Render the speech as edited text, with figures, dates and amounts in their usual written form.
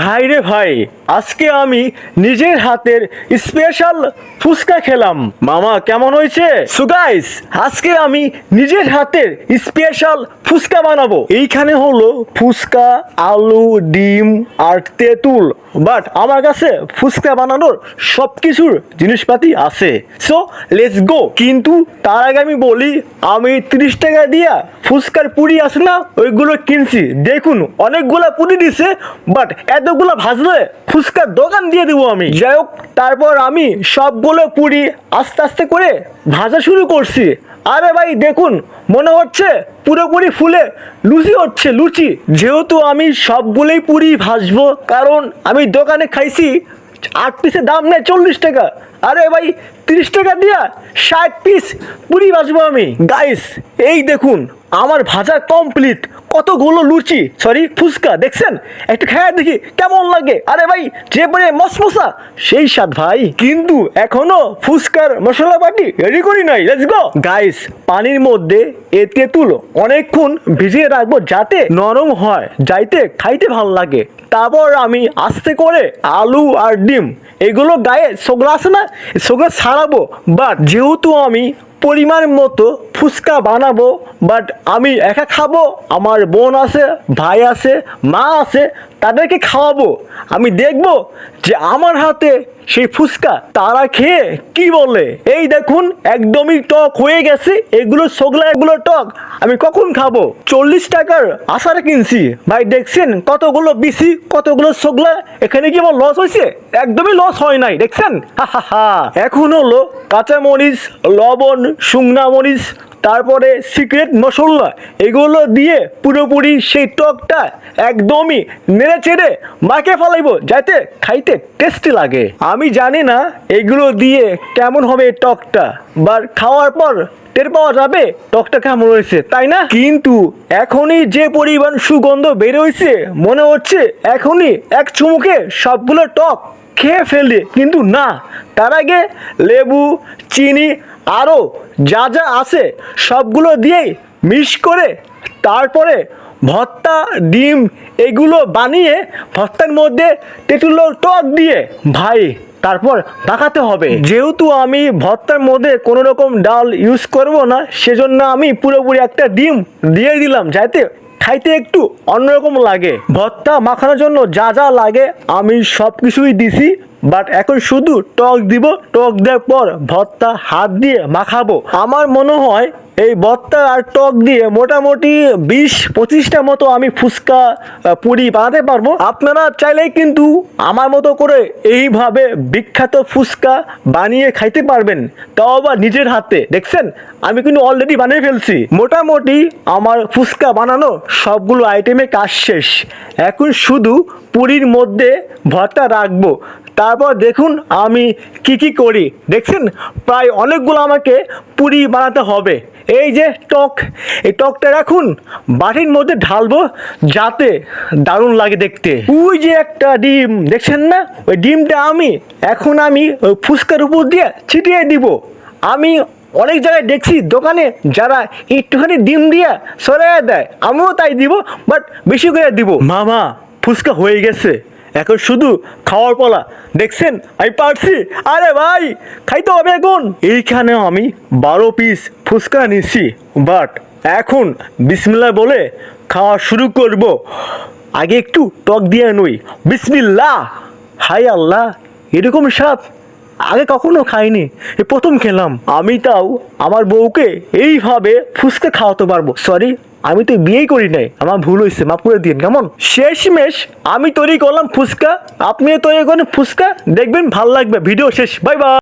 ভাই রে ভাই, আজকে আমি নিজের হাতের স্পেশাল ফুচকা খেলাম। মামা কেমন হয়েছে? সো গাইস, আজকে আমি নিজের হাতের স্পেশাল ফুচকা বানাবো। এইখানে হলো ফুচকা, আলু, ডিম আর তেঁতুল। বাট আমার কাছে ফুচকা বানানোর সব কিছুর জিনিসপাতি আছে। So let's go. কিন্তু তার আগে আমি বলি, আমি 30 টাকা দিয়া ফুচকার পুরি আছে না, ওইগুলো কিনছি। দেখুন অনেকগুলা পুরি দিছে, বাট এতগুলো ভাজলে ফুচকার দোকান দিয়ে দেবো আমি। যাই হোক, তারপর আমি সবগুলো পুরি আস্তে আস্তে করে ভাজা শুরু করছি। আরে ভাই দেখুন, মনে হচ্ছে পুরোপুরি ফুলে লুচি হচ্ছে, লুচি। যেহেতু আমি সবগুলোই পুরি ভাজবো, কারণ আমি দোকানে খাইছি 8 পিসের দাম নেই 40 টাকা। আরে ভাই 30 টাকা দিয়া 60 পিস পুরি ভাজবো আমি। গাইস এই দেখুন, আমার ভাজা কমপ্লিট। কতগুলো লুচি, সরি ফুচকা দেখছেন? একটু খেয়ে দেখি কেমন লাগে। আরে ভাই যে পরে মশমশা, সেই স্বাদ ভাই। কিন্তু এখনো ফুচকার মশলা বাটি রেডি করি নাই। Let's go. গাইস পানির মধ্যে এ তেঁতুল অনেকক্ষণ ভিজিয়ে রাখবো যাতে নরম হয়, যাইতে খাইতে ভালো লাগে। তারপর আমি আস্তে করে আলু আর ডিম এগুলো গায়ে সোগলা আছে না, সোগলা ছাড়াবো। বাট যেহেতু আমি পরিমাণ মতো ফুচকা বানাবো, বাট আমি একা খাবো, আমার বোন আছে, ভাই আছে, মা আছে, তাদেরকে খাওয়াবো। আমি দেখবো যে আমার হাতে সেই ফুচকা তারা খেয়ে কি বলে। এই দেখুন একদমই টক হয়ে গেছে, এগুলো সোগলা, এগুলো টক। আমি কখন খাবো? 40 টাকার আচার কিনছি ভাই, দেখছেন কতগুলো বিসি, কতগুলো সোগলা। এখানে কি আমার লস হয়েছে? একদমই লস হয় নাই, দেখছেন? এখন হলো কাঁচামরিচ, লবণ, শুকনা মরিচ, তারপরে সিক্রেট মশলা, এগুলো দিয়ে পুরোপুরি সেই টকটা একদমই নেড়ে চেড়ে মাকে ফেলাইবো যাতে খাইতে টেস্টি লাগে। আমি জানি না এগুলো দিয়ে কেমন হবে টকটা, বাট খাওয়ার পর টের পাওয়া যাবে টকটা কেমন হয়েছে, তাই না? কিন্তু এখনই যে পরিমাণ সুগন্ধ বের হয়েছে, মনে হচ্ছে এখনই এক চুমুকে সবগুলো টক খেয়ে ফেললে। কিন্তু না, তার আগে লেবু, চিনি আরও যা যা আছে সবগুলো দিয়েই মিক্স করে তারপরে ভর্তা, ডিম এগুলো বানিয়ে ভর্তার মধ্যে তেঁতুলের টক দিয়ে ভাই তারপর মাখাতে হবে। যেহেতু আমি ভর্তার মধ্যে কোনো রকম ডাল ইউজ করব না, সেজন্য আমি পুরোপুরি একটা ডিম দিয়ে দিলাম যাতে খাইতে একটু অন্যরকম লাগে। ভর্তা মাখানোর জন্য যা যা লাগে আমি সব কিছুই দিছি, বাট এখন শুধু টক দিব। টক দেওয়ার পর ভর্তা হাত দিয়ে মাখাবো। আমার মনে হয় এই ভর্তা আর টক দিয়ে মোটামুটি 20-25টা মতো আমি ফুচকা পুরি বানাতে পারবো। আপনারা চাইলেই কিন্তু আমার মতো করে এইভাবে বিখ্যাত ফুচকা বানিয়ে খাইতে পারবেন, তাও আবার নিজের হাতে। দেখছেন আমি কিন্তু অলরেডি বানিয়ে ফেলছি। মোটামুটি আমার ফুচকা বানানো সবগুলো আইটেমে কাজ শেষ। এখন শুধু পুরির মধ্যে ভর্তা রাখবো। তারপর দেখুন আমি কি করি। দেখছেন প্রায় অনেকগুলো আমাকে পুরি বানাতে হবে। এই যে টক, এই টকটা রাখুন বাটির মধ্যে ঢালবো যাতে দারুণ লাগে দেখতে। ওই যে একটা ডিম দেখছেন না, ওই ডিমটা আমি ওই ফুচকার উপর দিয়ে ছিটিয়ে দিব। আমি অনেক জায়গায় দেখছি দোকানে যারা একটুখানি ডিম দিয়ে সরিয়ে দেয়, আমিও তাই দিব, বাট বেশি করে দিব। মামা ফুচকা হয়ে গেছে, এখন শুধু খাওয়ার পালা। দেখছেন আমি পারছি। আরে ভাই খাইতে হবে এখন। এইখানে আমি 12 পিস ফুচকা নিছি, বাট এখন বিসমিল্লাহ বলে খাওয়া শুরু করব। আগে একটু টক দিয়ে নই। বিসমিল্লাহ। হাই আল্লাহ, এরকম স্বাদ আগে কখনো খাইনি, এই প্রথম খেলাম। আমি তাও আমার বউকে এইভাবে ফুচকা খাওয়াতে পারবো। সরি, আমি তো বিয়েই করি নাই, আমার ভুল হয়েছে, মাফ করে দিন। কেমন? শেষমেশ আমি তৈরি করলাম ফুচকা, আপনিও তৈরি করেন ফুচকা, দেখবেন ভাল লাগবে। ভিডিও শেষ, বাই বাই।